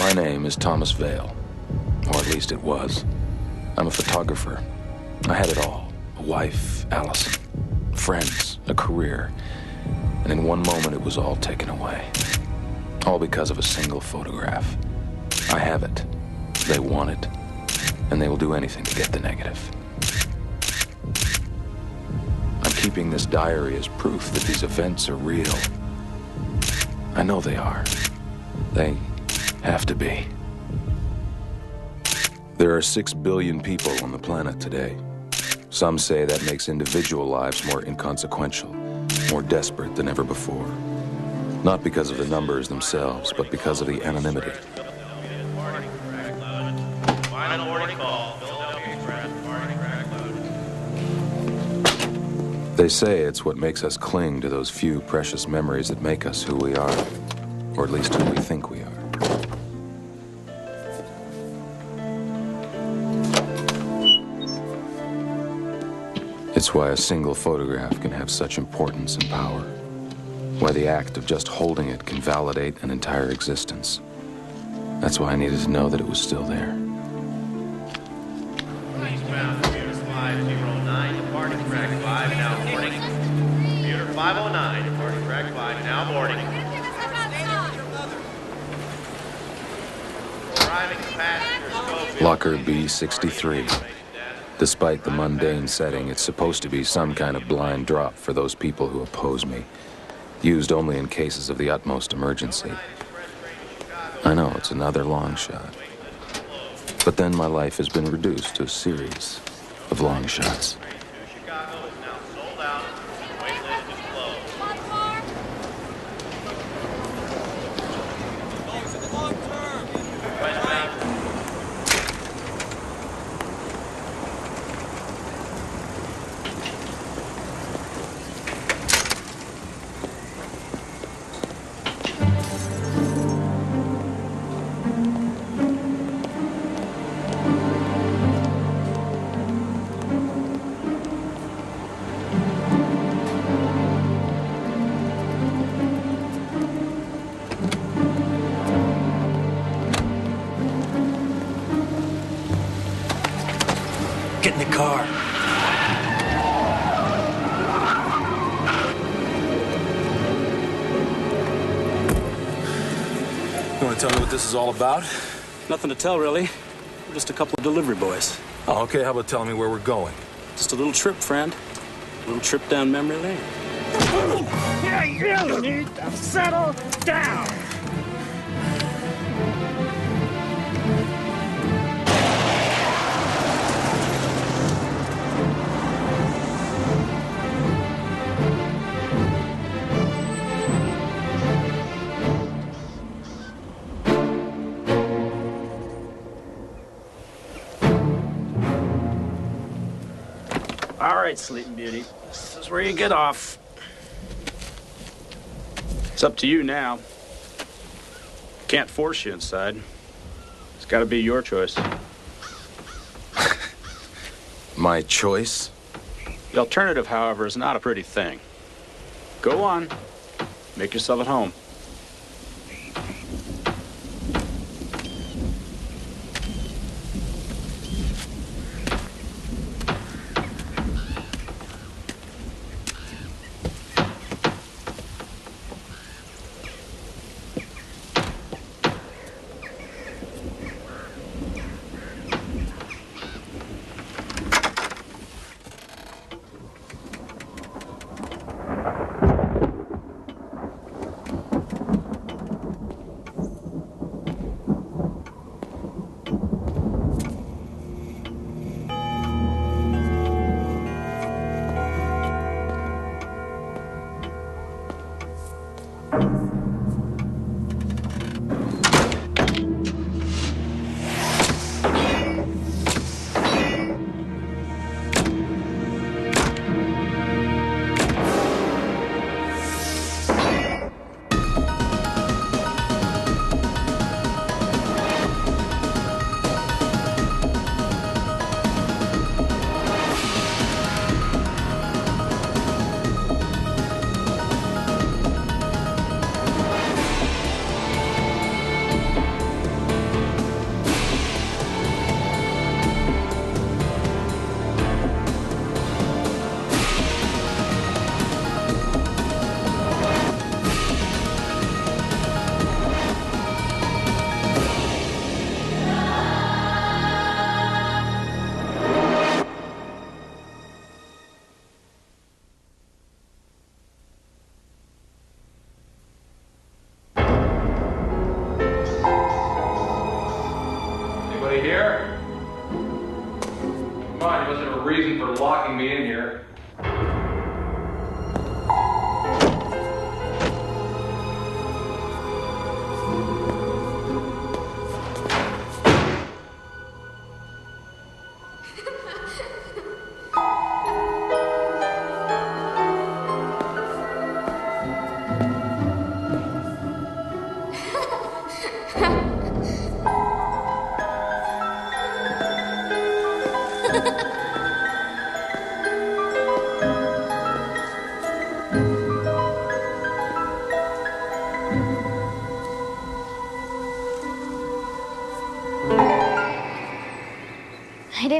My name is Thomas Vale, or at least it was. I'm a photographer. I had it all. A wife, Allison, friends, a career. And in one moment it was all taken away. All because of a single photograph. I have it. They want it. And they will do anything to get the negative. I'm keeping this diary as proof that these events are real. I know they are. They have to be. There are 6 billion people on the planet today. Some say that makes individual lives more inconsequential, more desperate than ever before. Not because of the numbers themselves, but because of the anonymity. They say it's what makes us cling to those few precious memories that make us who we are, or at least who we think we are. It's why a single photograph can have such importance and power. Why the act of just holding it can validate an entire existence. That's why I needed to know that it was still there. Eastbound, commuter 509, departing track 5, now boarding. Commuter 509, departing track 5, now boarding. Arriving passengers, Locker B63. Despite the mundane setting, it's supposed to be some kind of blind drop for those people who oppose me. Used only in cases of the utmost emergency. I know, it's another long shot. But then my life has been reduced to a series of long shots. Chicago is now sold out. Wait list is closed. Westbound. Get in the car. You want to tell me what this is all about? Nothing to tell, really. We're just a couple of delivery boys. Oh, okay, how about telling me where we're going? Just a little trip, friend. A little trip down memory lane. Yeah, you need to settle down. All right, Sleeping Beauty. This is where you get off. It's up to you now. Can't force you inside. It's got to be your choice. My choice? The alternative, however, is not a pretty thing. Go on. Make yourself at home.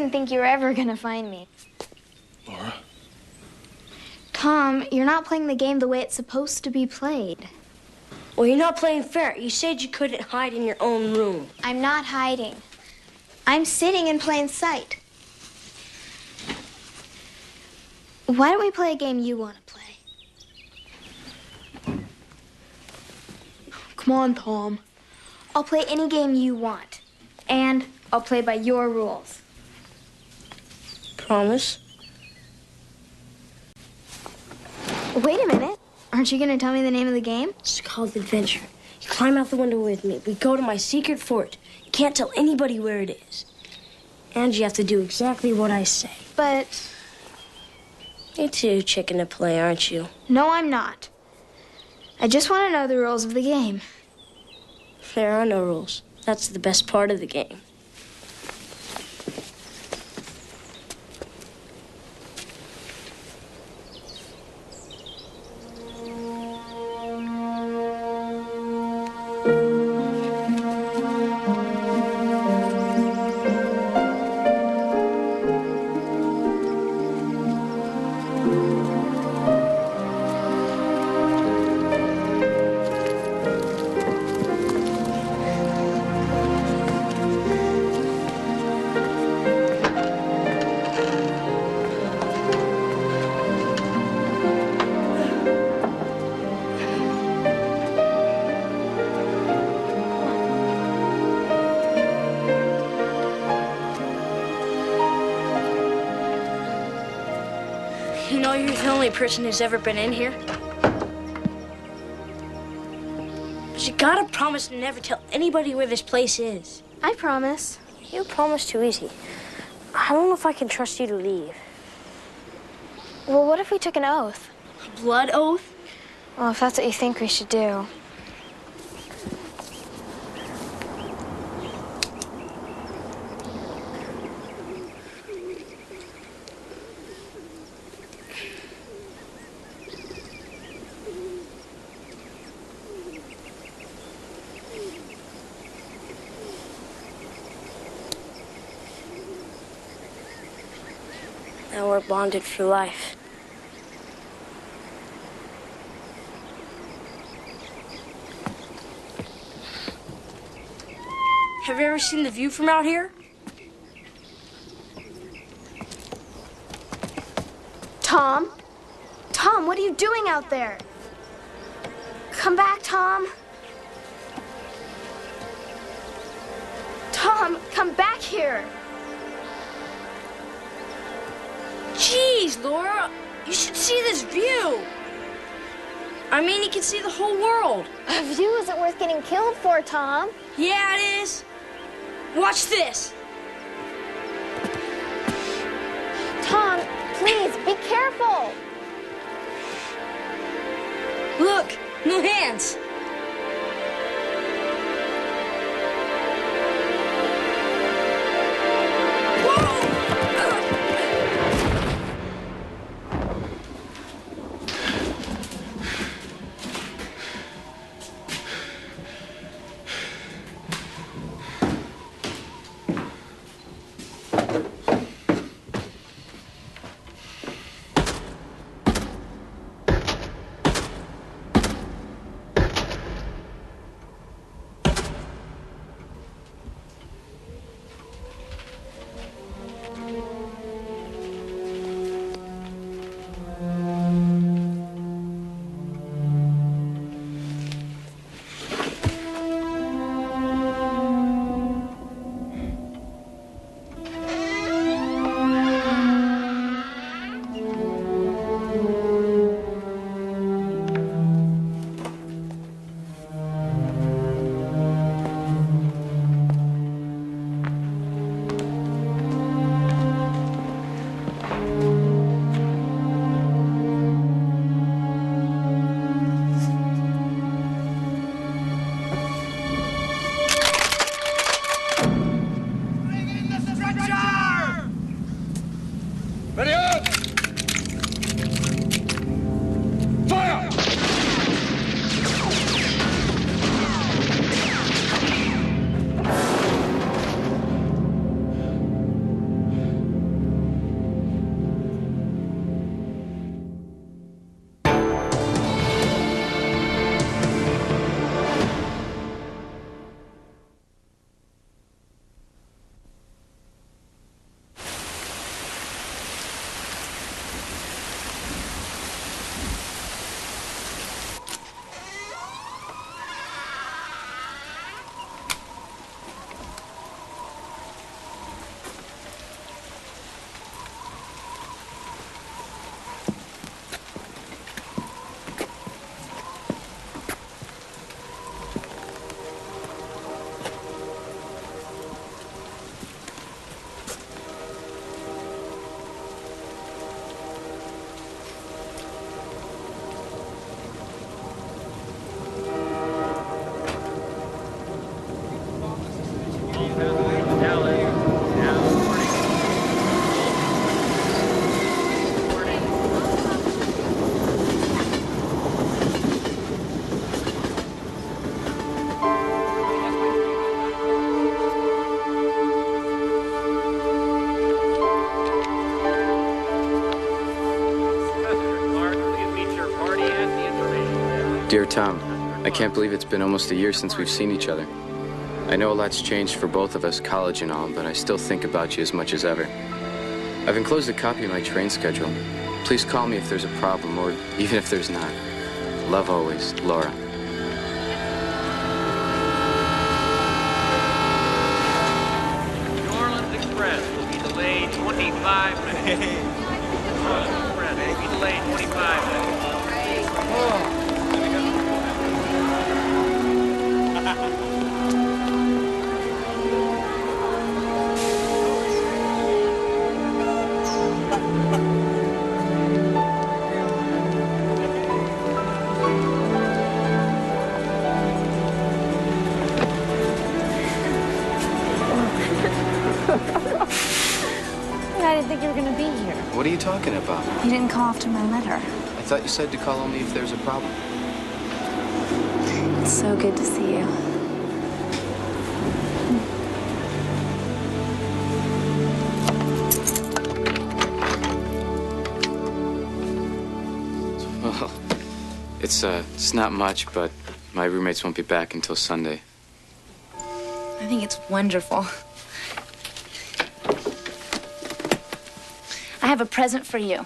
didn't think you were ever gonna find me. Laura? Tom, you're not playing the game the way it's supposed to be played. Well, you're not playing fair. You said you couldn't hide in your own room. I'm not hiding. I'm sitting in plain sight. Why don't we play a game you want to play? Come on, Tom. I'll play any game you want. And I'll play by your rules. Promise? Wait a minute. Aren't you going to tell me the name of the game? It's called Adventure. You climb out the window with me. We go to my secret fort. You can't tell anybody where it is. And you have to do exactly what I say. But... You're too chicken to play, aren't you? No, I'm not. I just want to know the rules of the game. There are no rules. That's the best part of the game. You know you're the only person who's ever been in here? But you gotta promise to never tell anybody where this place is. I promise. You promise too easy. I don't know if I can trust you to leave. Well, what if we took an oath? A blood oath? Well, if that's what you think we should do. Now we're bonded for life. Have you ever seen the view from out here? Tom? Tom, what are you doing out there? Come back, Tom. Tom, come back here. Jeez, Laura, you should see this view. I mean, you can see the whole world. A view isn't worth getting killed for, Tom. Yeah, it is. Watch this. Tom, please, be careful. Look, no hands. Dear Tom, I can't believe it's been almost a year since we've seen each other. I know a lot's changed for both of us, college and all, but I still think about you as much as ever. I've enclosed a copy of my train schedule. Please call me if there's a problem, or even if there's not. Love always, Laura. New Orleans Express will be delayed 25 minutes. New Orleans Express will be delayed 25 minutes. I didn't think you were going to be here. What are you talking about? You didn't call after my letter. I thought you said to call only if there's a problem. It's so good to see you. Well, it's not much, but my roommates won't be back until Sunday. I think it's wonderful. I have a present for you.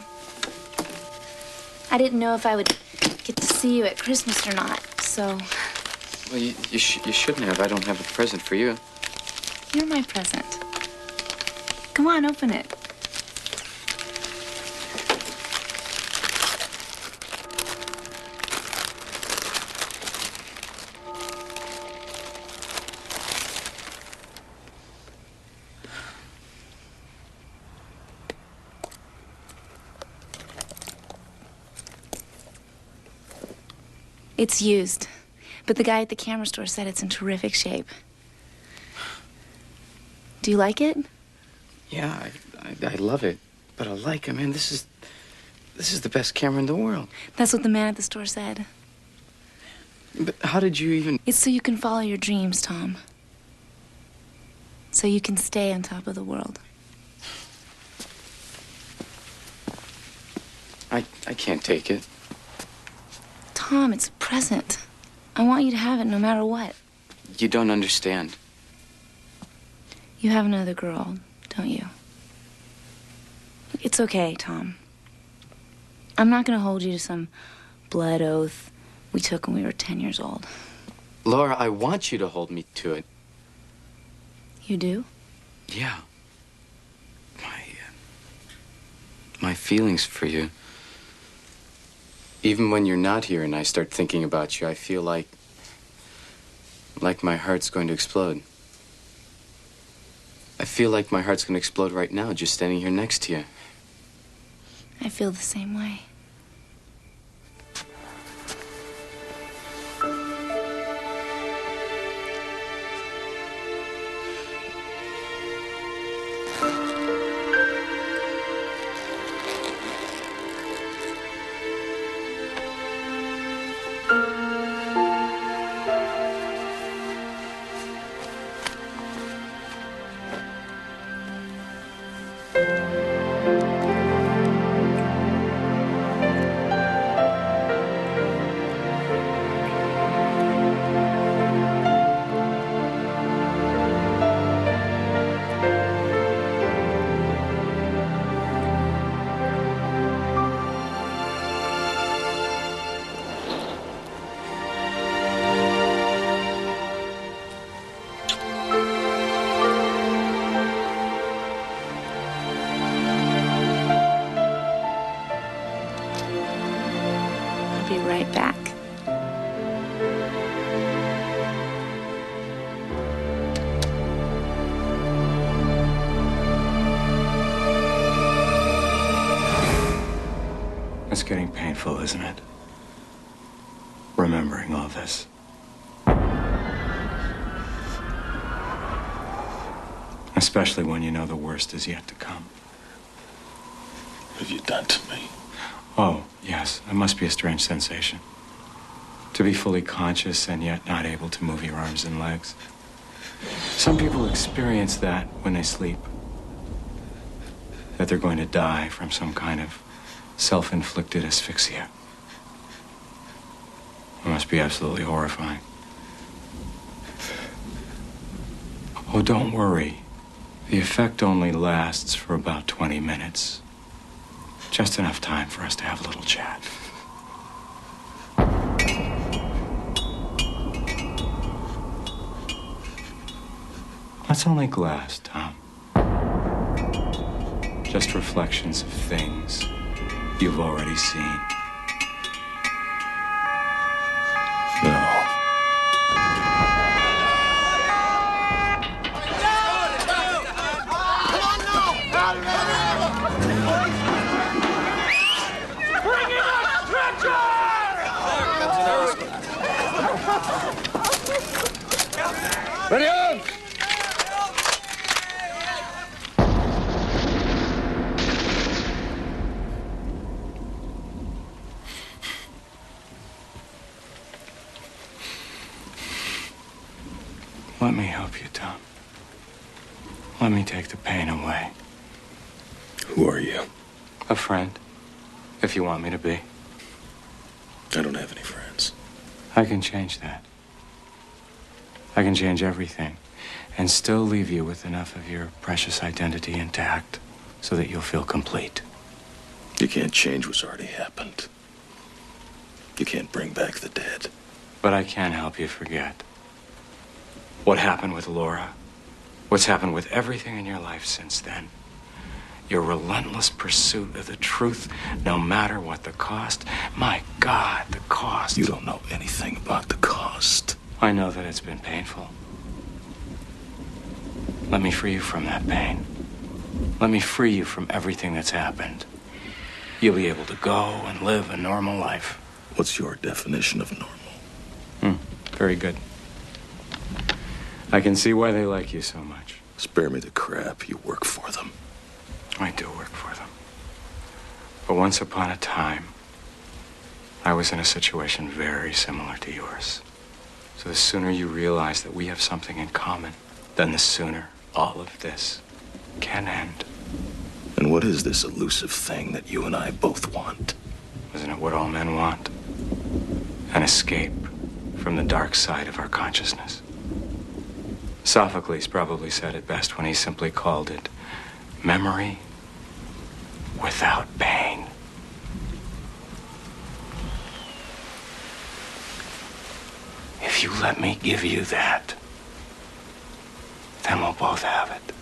I didn't know if I would get to see you at Christmas or not, so... Well, you shouldn't have. I don't have a present for you. You're my present. Come on, open it. It's used, but the guy at the camera store said it's in terrific shape. Do you like it? Yeah, I love it. But I mean, this is the best camera in the world. That's what the man at the store said. But how did you even... It's so you can follow your dreams, Tom. So you can stay on top of the world. I can't take it. Tom, it's a present. I want you to have it no matter what. You don't understand. You have another girl, don't you? It's okay, Tom. I'm not going to hold you to some blood oath we took when we were 10 years old. Laura, I want you to hold me to it. You do? Yeah. My feelings for you. Even when you're not here and I start thinking about you, I feel like my heart's going to explode. I feel like my heart's going to explode right now, just standing here next to you. I feel the same way. Right back. It's getting painful, isn't it? Remembering all this. Especially when you know the worst is yet to come. What have you done to me? Oh, yes. It must be a strange sensation. To be fully conscious and yet not able to move your arms and legs. Some people experience that when they sleep. That they're going to die from some kind of self-inflicted asphyxia. It must be absolutely horrifying. Oh, don't worry. The effect only lasts for about 20 minutes. Just enough time for us to have a little chat. That's only glass, Tom. Just reflections of things you've already seen. No. Ready on! Let me help you, Tom. Let me take the pain away. Who are you? A friend, if you want me to be. I don't have any friends. I can change that. I can change everything and still leave you with enough of your precious identity intact so that you'll feel complete. You can't change what's already happened. You can't bring back the dead. But I can help you forget. What happened with Laura? What's happened with everything in your life since then? Your relentless pursuit of the truth, no matter what the cost. My God, the cost. You don't know anything about the cost. I know that it's been painful. Let me free you from that pain. Let me free you from everything that's happened. You'll be able to go and live a normal life. What's your definition of normal? Very good. I can see why they like you so much. Spare me the crap. You work for them. I do work for them. But once upon a time, I was in a situation very similar to yours. So the sooner you realize that we have something in common, then the sooner all of this can end. And what is this elusive thing that you and I both want? Isn't it what all men want? An escape from the dark side of our consciousness. Sophocles probably said it best when he simply called it memory without pain. If you let me give you that, then we'll both have it.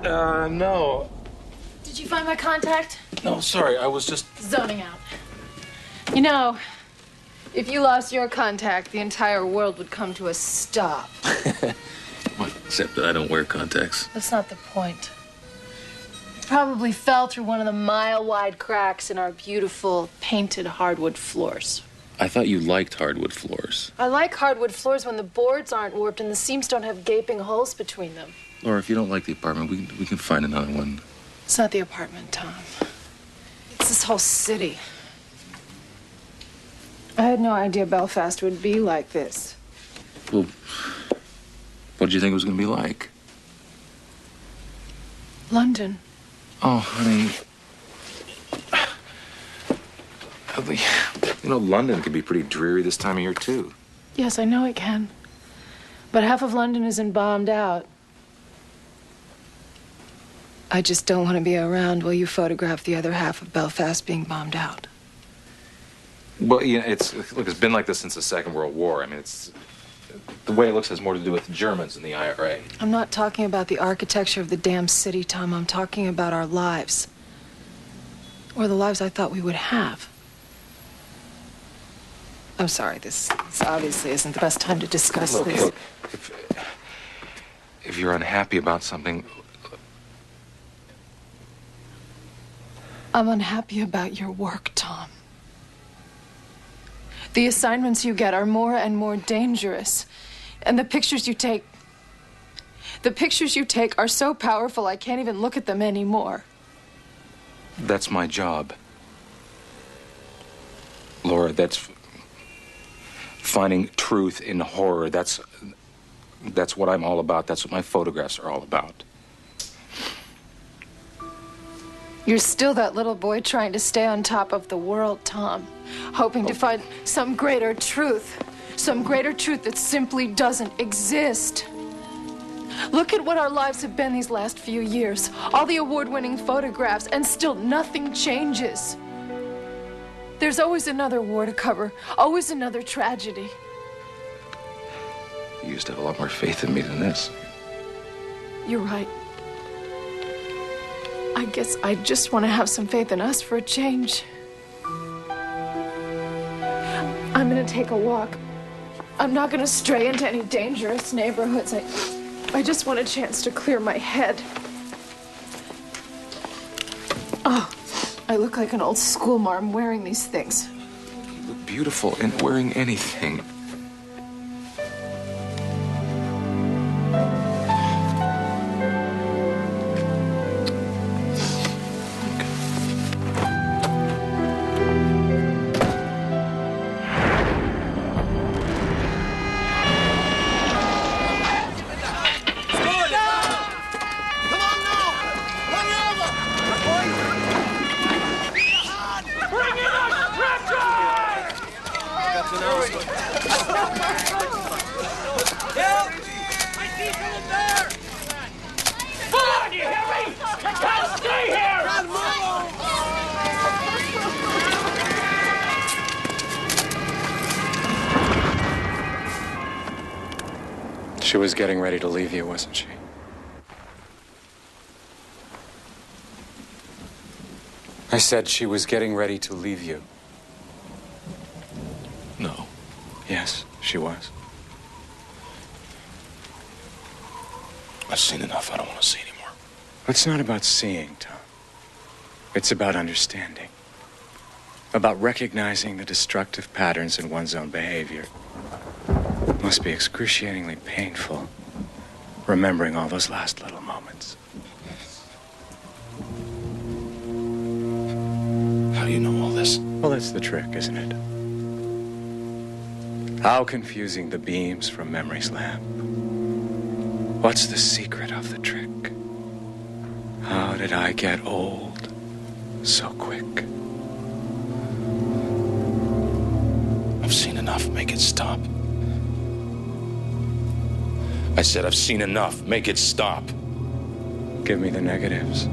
No. Did you find my contact? No, sorry, I was just... Zoning out. You know, if you lost your contact, the entire world would come to a stop. What? Except that I don't wear contacts. That's not the point. You probably fell through one of the mile-wide cracks in our beautiful painted hardwood floors. I thought you liked hardwood floors. I like hardwood floors when the boards aren't warped and the seams don't have gaping holes between them. Laura, if you don't like the apartment, we can find another one. It's not the apartment, Tom. It's this whole city. I had no idea Belfast would be like this. Well, what did you think it was going to be like? London. Oh, honey. You know, London can be pretty dreary this time of year, too. Yes, I know it can. But half of London isn't bombed out. I just don't want to be around while you photograph the other half of Belfast being bombed out. Well, yeah, it's been like this since the Second World War. I mean, the way it looks has more to do with the Germans than the IRA. I'm not talking about the architecture of the damn city, Tom. I'm talking about our lives. Or the lives I thought we would have. I'm sorry, this obviously isn't the best time to discuss this. Look, if you're unhappy about something... I'm unhappy about your work, Tom. The assignments you get are more and more dangerous. And the pictures you take are so powerful I can't even look at them anymore. That's my job. Laura, that's finding truth in horror. That's what I'm all about. That's what my photographs are all about. You're still that little boy trying to stay on top of the world, Tom. Hoping to find some greater truth. Some greater truth that simply doesn't exist. Look at what our lives have been these last few years. All the award-winning photographs, and still nothing changes. There's always another war to cover. Always another tragedy. You used to have a lot more faith in me than this. You're right. I guess I just want to have some faith in us for a change. I'm gonna take a walk. I'm not gonna stray into any dangerous neighborhoods. I just want a chance to clear my head. Oh, I look like an old schoolmarm wearing these things. You look beautiful in wearing anything. She was getting ready to leave you, wasn't she? I said she was getting ready to leave you. No. Yes, she was. I've seen enough. I don't want to see anymore. It's not about seeing, Tom. It's about understanding. About recognizing the destructive patterns in one's own behavior. It must be excruciatingly painful, remembering all those last little moments. How do you know all this? Well, that's the trick, isn't it? How confusing the beams from memory's lamp. What's the secret of the trick? How did I get old so quick? I've seen enough. Make it stop. I said I've seen enough. Make it stop. Give me the negatives.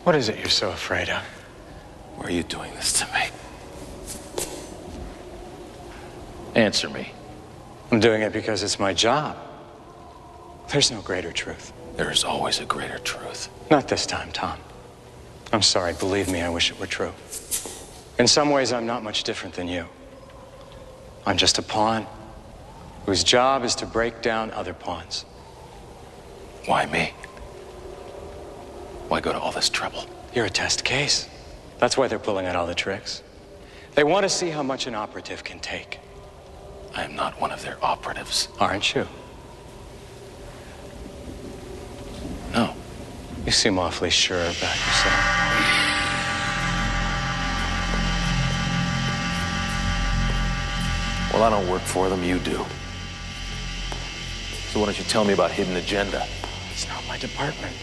What is it you're so afraid of? Why are you doing this to me? Answer me. I'm doing it because it's my job. There's no greater truth. There is always a greater truth. Not this time, Tom. I'm sorry, believe me, I wish it were true. In some ways, I'm not much different than you. I'm just a pawn whose job is to break down other pawns. Why me? Why go to all this trouble? You're a test case. That's why they're pulling out all the tricks. They want to see how much an operative can take. I am not one of their operatives. Aren't you? No. You seem awfully sure about yourself. Well, I don't work for them, you do. So why don't you tell me about hidden agenda? It's not my department.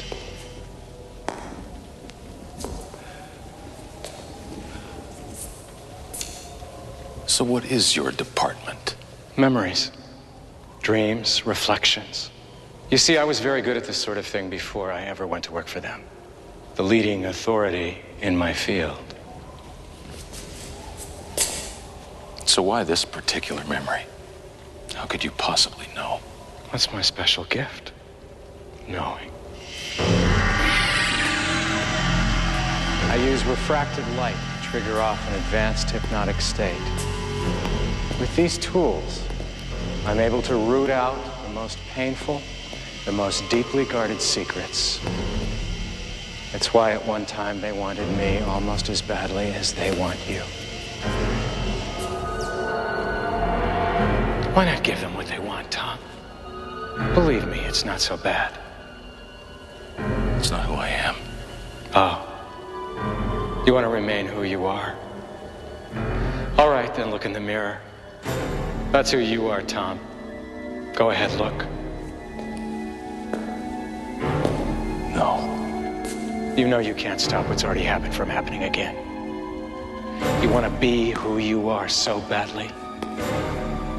So what is your department? Memories, dreams, reflections. You see, I was very good at this sort of thing before I ever went to work for them. The leading authority in my field. So why this particular memory? How could you possibly know? That's my special gift. Knowing. I use refracted light to trigger off an advanced hypnotic state. With these tools, I'm able to root out the most painful, the most deeply guarded secrets. It's why at one time they wanted me almost as badly as they want you. Why not give them what they want, Tom? Believe me, it's not so bad. It's not who I am. Oh. You want to remain who you are? All right, then look in the mirror. That's who you are, Tom. Go ahead, look. No. You know you can't stop what's already happened from happening again. You want to be who you are so badly.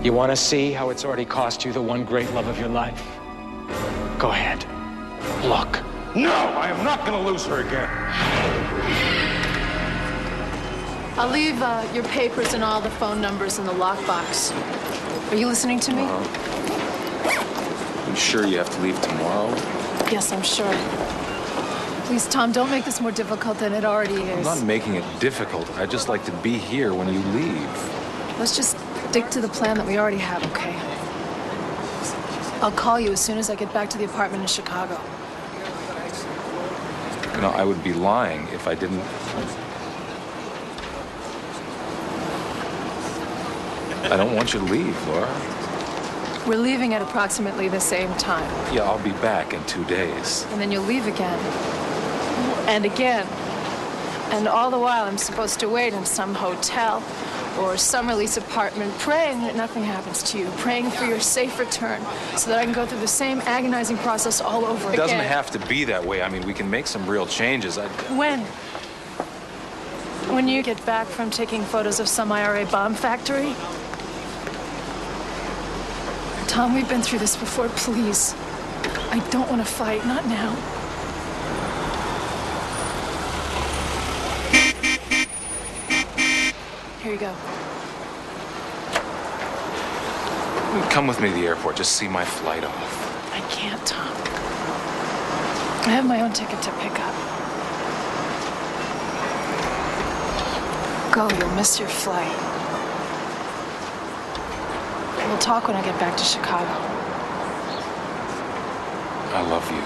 You want to see how it's already cost you the one great love of your life. Go ahead. Look. No, I am not going to lose her again. I'll leave your papers and all the phone numbers in the lockbox. Are you listening to me? You sure you have to leave tomorrow? Yes, I'm sure. Please, Tom, don't make this more difficult than it already is. I'm not making it difficult. I'd just like to be here when you leave. Let's just stick to the plan that we already have, okay? I'll call you as soon as I get back to the apartment in Chicago. You know, I would be lying if I didn't... I don't want you to leave, Laura. We're leaving at approximately the same time. Yeah, I'll be back in 2 days. And then you'll leave again. And again. And all the while, I'm supposed to wait in some hotel or summer lease apartment, praying that nothing happens to you, praying for your safe return, so that I can go through the same agonizing process all over again. It doesn't have to be that way. I mean, we can make some real changes. When? When you get back from taking photos of some IRA bomb factory? Tom, we've been through this before, please. I don't want to fight, not now. Here you go. Come with me to the airport. Just see my flight off. I can't, Tom. I have my own ticket to pick up. Go, you'll miss your flight. We'll talk when I get back to Chicago. I love you.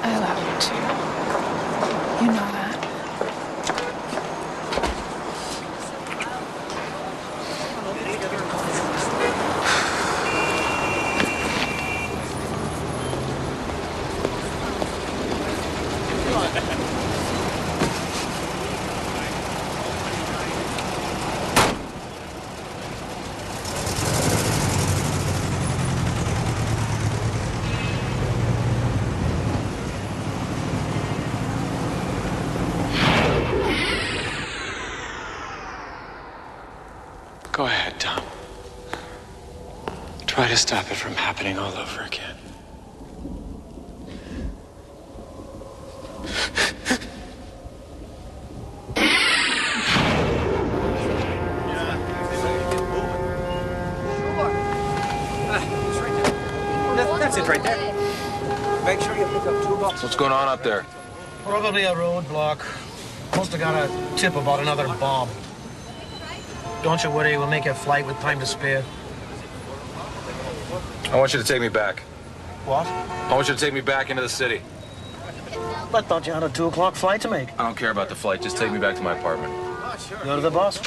I love you too. You know that. Go ahead, Tom. Try to stop it from happening all over again. That's it right there. Make sure you pick up 2 bucks. What's going on up there? Probably a roadblock. Must have got a tip about another bomb. Don't you worry, we'll make a flight with time to spare. I want you to take me back. What? I want you to take me back into the city. I thought you had a 2 o'clock flight to make. I don't care about the flight. Just take me back to my apartment. You're the boss.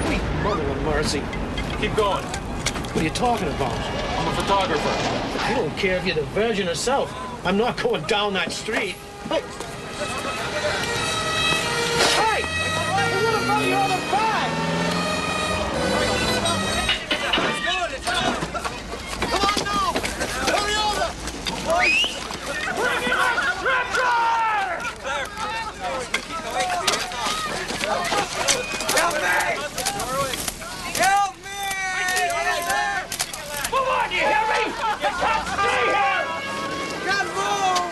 Sweet mother of mercy. Keep going. What are you talking about? I'm a photographer. I don't care if you're the Virgin herself. I'm not going down that street. Hey! Hey! What about your other bag? Come on now! Hurry over! Bring in that stretcher! Help me! Help me! Come on, you hear me? You can't stay here! Can't move!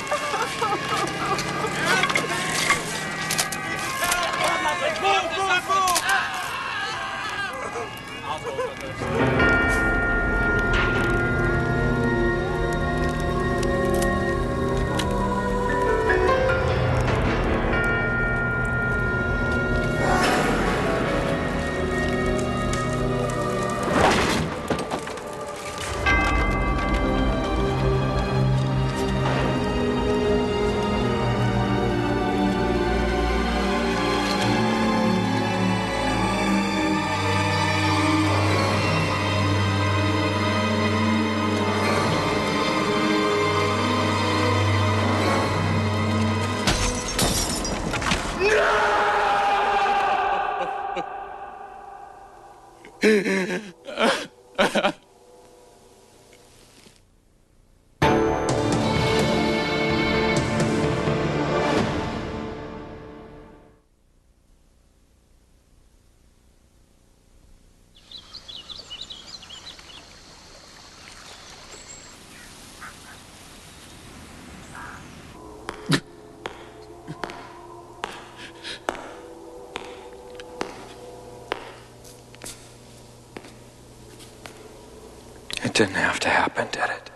It didn't have to happen, did it?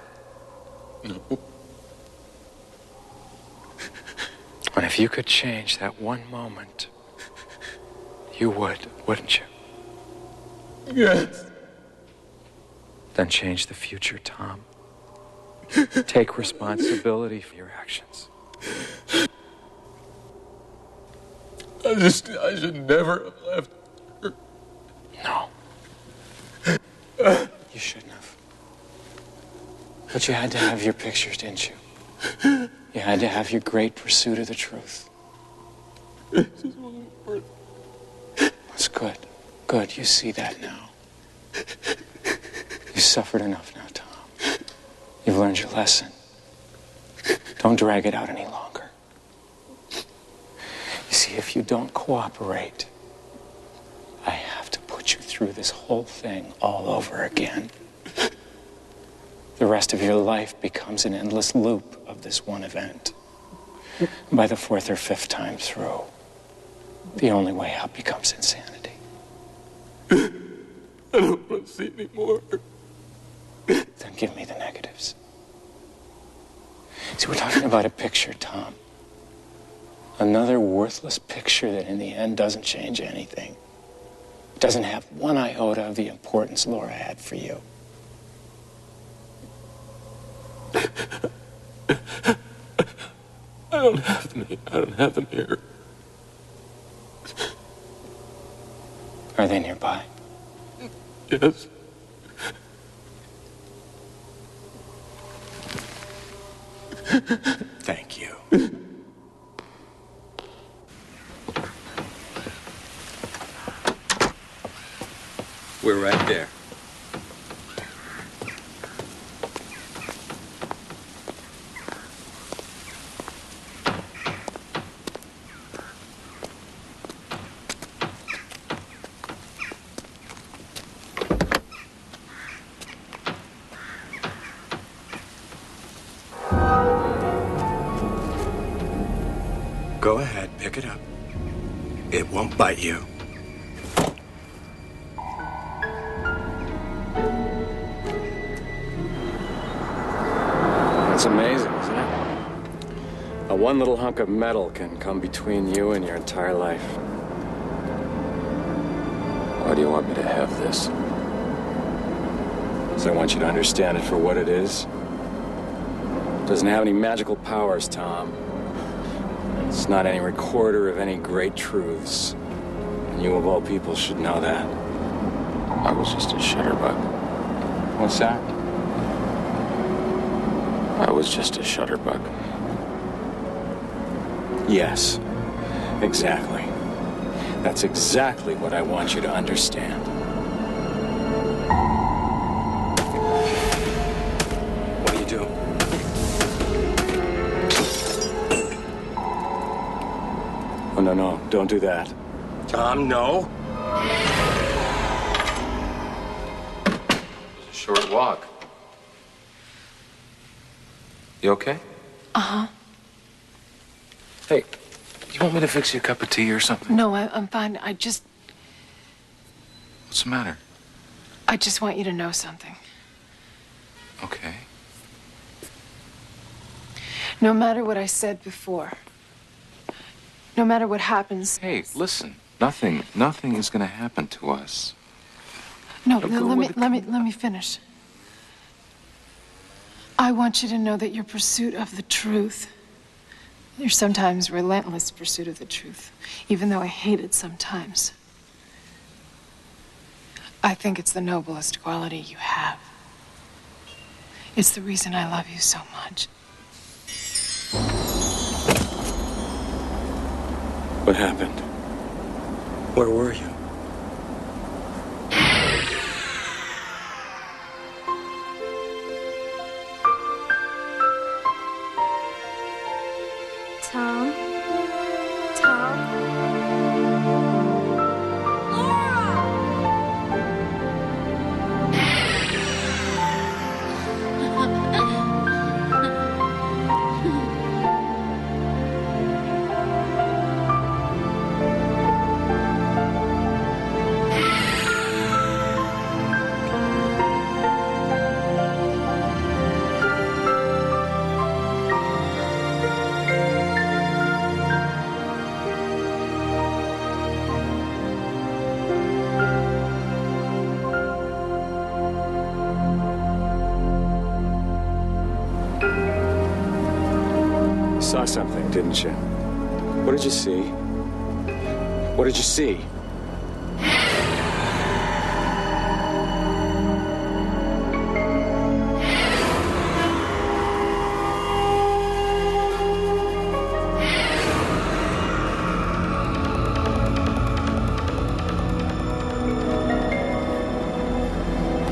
No. And if you could change that one moment, you would, wouldn't you? Yes. Then change the future, Tom. Take responsibility for your actions. I should never have left her. No. You shouldn't have. But you had to have your pictures, didn't you? You had to have your great pursuit of the truth. That's good. Good, you see that now. You've suffered enough now, Tom. You've learned your lesson. Don't drag it out any longer. You see, if you don't cooperate, I have to put you through this whole thing all over again. The rest of your life becomes an endless loop of this one event. And by the 4th or 5th time through, the only way out becomes insanity. I don't want to see any more. Then give me the negatives. See, we're talking about a picture, Tom. Another worthless picture that in the end doesn't change anything. It doesn't have one iota of the importance Laura had for you. I don't have them here. Are they nearby? Yes. Thank you. We're right there. Go ahead, pick it up. It won't bite you. That's amazing, isn't it? A one little hunk of metal can come between you and your entire life. Why do you want me to have this? Because I want you to understand it for what it is. It doesn't have any magical powers, Tom. It's not any recorder of any great truths. And you, of all people, should know that. I was just a shutterbug. What's that? I was just a shutterbug. Yes, exactly. That's exactly what I want you to understand. What are you doing? Oh, no, don't do that. Tom, no. It was a short walk. You okay? Uh-huh. Hey, you want me to fix you a cup of tea or something? No, I'm fine. What's the matter? I just want you to know something. Okay. No matter what I said before, no matter what happens. Hey, listen. Nothing is gonna happen to us. No, let me finish. I want you to know that your pursuit of the truth, your sometimes relentless pursuit of the truth, even though I hate it sometimes, I think it's the noblest quality you have. It's the reason I love you so much. What happened? Where were you? Tom? Tom? Saw something, didn't you? What did you see? What did you see?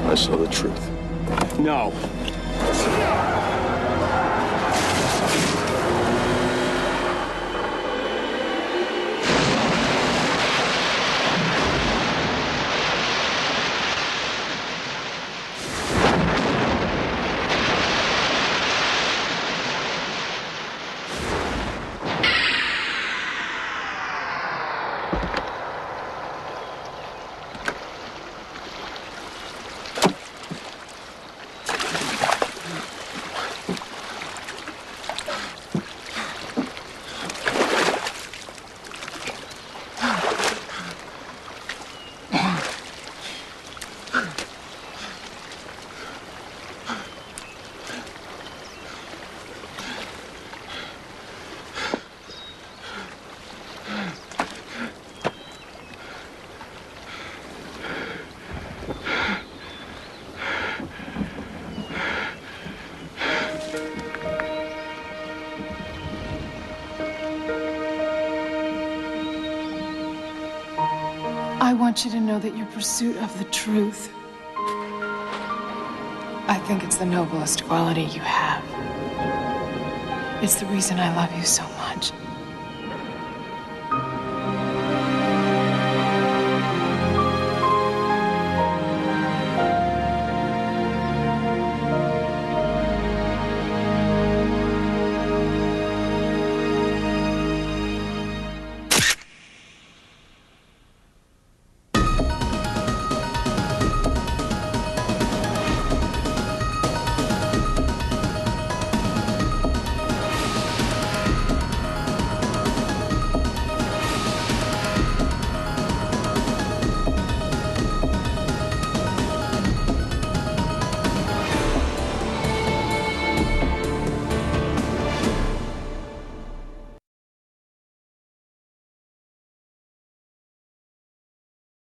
I saw the truth. No. I want you to know that your pursuit of the truth, I think it's the noblest quality you have. It's the reason I love you so much.